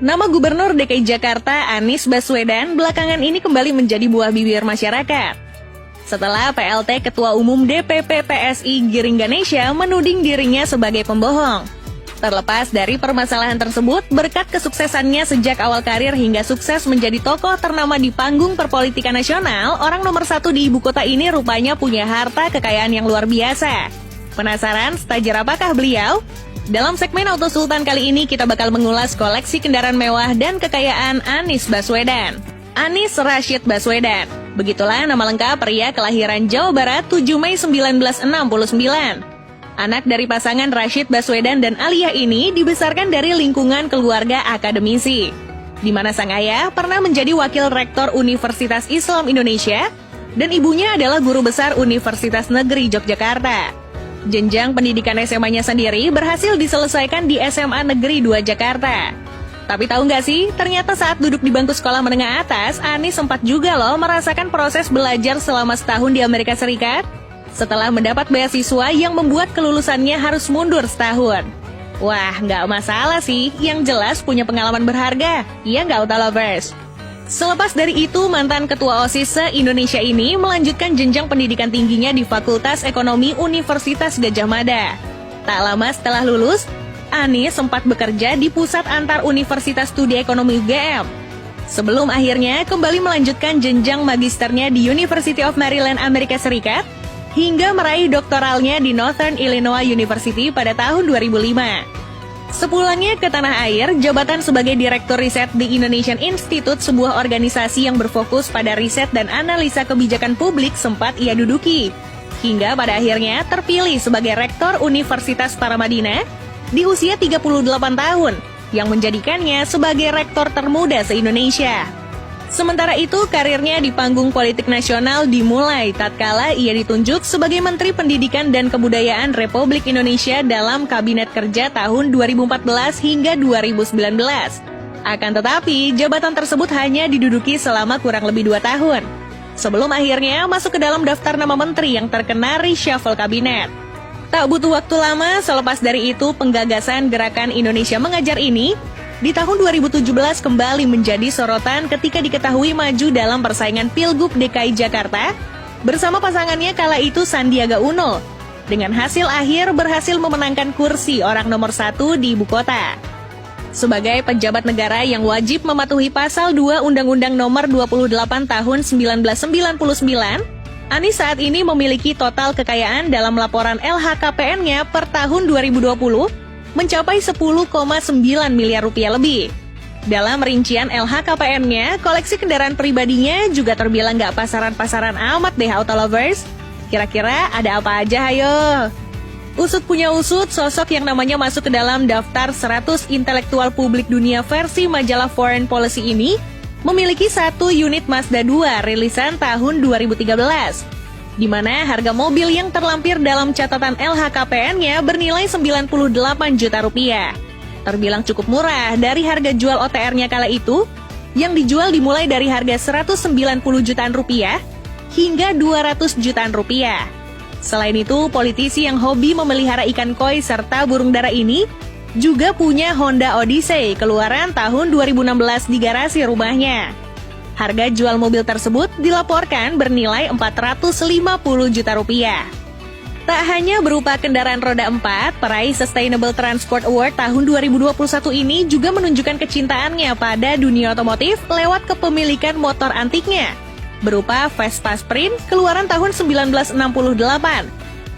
Nama Gubernur DKI Jakarta Anies Baswedan belakangan ini kembali menjadi buah bibir masyarakat. Setelah PLT Ketua Umum DPP PSI Giring Ganesha menuding dirinya sebagai pembohong. Terlepas dari permasalahan tersebut, berkat kesuksesannya sejak awal karir hingga sukses menjadi tokoh ternama di panggung perpolitikan nasional, orang nomor 1 di ibu kota ini rupanya punya harta kekayaan yang luar biasa. Penasaran setajir apakah beliau? Dalam segmen Auto Sultan kali ini kita bakal mengulas koleksi kendaraan mewah dan kekayaan Anies Baswedan. Anies Rashid Baswedan. Begitulah nama lengkap pria kelahiran Jawa Barat 7 Mei 1969. Anak dari pasangan Rashid Baswedan dan Aliyah ini dibesarkan dari lingkungan keluarga akademisi, di mana sang ayah pernah menjadi wakil rektor Universitas Islam Indonesia dan ibunya adalah guru besar Universitas Negeri Yogyakarta. Jenjang pendidikan SMA-nya sendiri berhasil diselesaikan di SMA Negeri 2 Jakarta. Tapi tahu nggak sih, ternyata saat duduk di bangku sekolah menengah atas, Anies sempat juga loh merasakan proses belajar selama setahun di Amerika Serikat. Setelah mendapat beasiswa yang membuat kelulusannya harus mundur setahun. Wah, nggak masalah sih, yang jelas punya pengalaman berharga. Iya nggak, Auto Lovers? Selepas dari itu, mantan Ketua OSIS se-Indonesia ini melanjutkan jenjang pendidikan tingginya di Fakultas Ekonomi Universitas Gadjah Mada. Tak lama setelah lulus, Anies sempat bekerja di Pusat Antar Universitas Studi Ekonomi UGM. Sebelum akhirnya kembali melanjutkan jenjang magisternya di University of Maryland, Amerika Serikat, hingga meraih doktoralnya di Northern Illinois University pada tahun 2005. Sepulangnya ke tanah air, jabatan sebagai Direktur Riset di Indonesian Institute, sebuah organisasi yang berfokus pada riset dan analisa kebijakan publik, sempat ia duduki. Hingga pada akhirnya terpilih sebagai Rektor Universitas Paramadina di usia 38 tahun, yang menjadikannya sebagai rektor termuda se-Indonesia. Sementara itu, karirnya di panggung politik nasional dimulai tatkala ia ditunjuk sebagai Menteri Pendidikan dan Kebudayaan Republik Indonesia dalam Kabinet Kerja tahun 2014 hingga 2019. Akan tetapi, jabatan tersebut hanya diduduki selama kurang lebih 2 tahun, sebelum akhirnya masuk ke dalam daftar nama menteri yang terkena reshuffle kabinet. Tak butuh waktu lama, selepas dari itu penggagasan Gerakan Indonesia Mengajar ini di tahun 2017 kembali menjadi sorotan ketika diketahui maju dalam persaingan Pilgub DKI Jakarta bersama pasangannya kala itu Sandiaga Uno. Dengan hasil akhir berhasil memenangkan kursi orang nomor 1 di ibu kota. Sebagai pejabat negara yang wajib mematuhi pasal 2 Undang-Undang Nomor 28 Tahun 1999, Anies saat ini memiliki total kekayaan dalam laporan LHKPN-nya per tahun 2020 mencapai 10,9 miliar rupiah lebih. Dalam rincian LHKPN-nya, koleksi kendaraan pribadinya juga terbilang nggak pasaran-pasaran amat deh, Auto Lovers. Kira-kira ada apa aja, ayo? Usut punya usut, sosok yang namanya masuk ke dalam daftar 100 intelektual publik dunia versi majalah Foreign Policy ini memiliki 1 unit Mazda 2 rilisan tahun 2013. Di mana harga mobil yang terlampir dalam catatan LHKPN-nya bernilai 98 juta rupiah. Terbilang cukup murah dari harga jual OTR-nya kala itu, yang dijual dimulai dari harga 190 jutaan rupiah hingga 200 jutaan rupiah. Selain itu, politisi yang hobi memelihara ikan koi serta burung dara ini juga punya Honda Odyssey keluaran tahun 2016 di garasi rumahnya. Harga jual mobil tersebut dilaporkan bernilai 450 juta rupiah. Tak hanya berupa kendaraan roda 4, peraih Sustainable Transport Award tahun 2021 ini juga menunjukkan kecintaannya pada dunia otomotif lewat kepemilikan motor antiknya, berupa Vespa Sprint keluaran tahun 1968,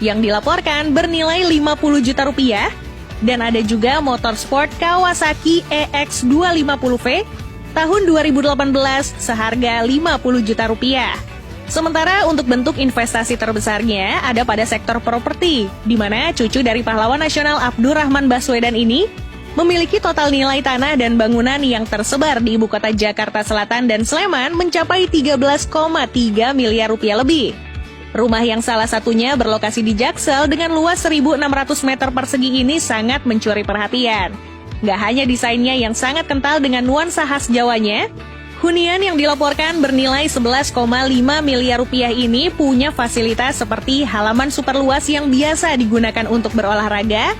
yang dilaporkan bernilai 50 juta rupiah, dan ada juga motor sport Kawasaki EX250V tahun 2018 seharga 50 juta rupiah. Sementara untuk bentuk investasi terbesarnya ada pada sektor properti, di mana cucu dari pahlawan nasional Abdurrahman Baswedan ini memiliki total nilai tanah dan bangunan yang tersebar di ibu kota Jakarta Selatan dan Sleman mencapai 13,3 miliar rupiah lebih. Rumah yang salah satunya berlokasi di Jaksel dengan luas 1.600 meter persegi ini sangat mencuri perhatian. Gak hanya desainnya yang sangat kental dengan nuansa khas Jawanya, hunian yang dilaporkan bernilai 11,5 miliar rupiah ini punya fasilitas seperti halaman super luas yang biasa digunakan untuk berolahraga,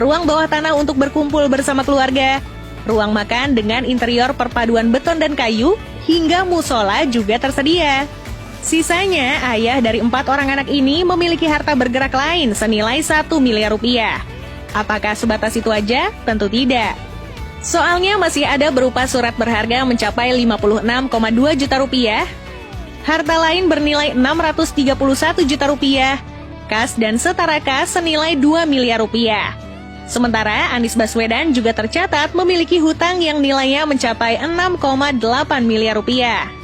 ruang bawah tanah untuk berkumpul bersama keluarga, ruang makan dengan interior perpaduan beton dan kayu, hingga musola juga tersedia. Sisanya, ayah dari 4 orang anak ini memiliki harta bergerak lain senilai 1 miliar rupiah. Apakah sebatas itu aja? Tentu tidak. Soalnya masih ada berupa surat berharga mencapai 56,2 juta rupiah, harta lain bernilai 631 juta rupiah, kas dan setara kas senilai 2 miliar rupiah. Sementara Anies Baswedan juga tercatat memiliki hutang yang nilainya mencapai 6,8 miliar rupiah.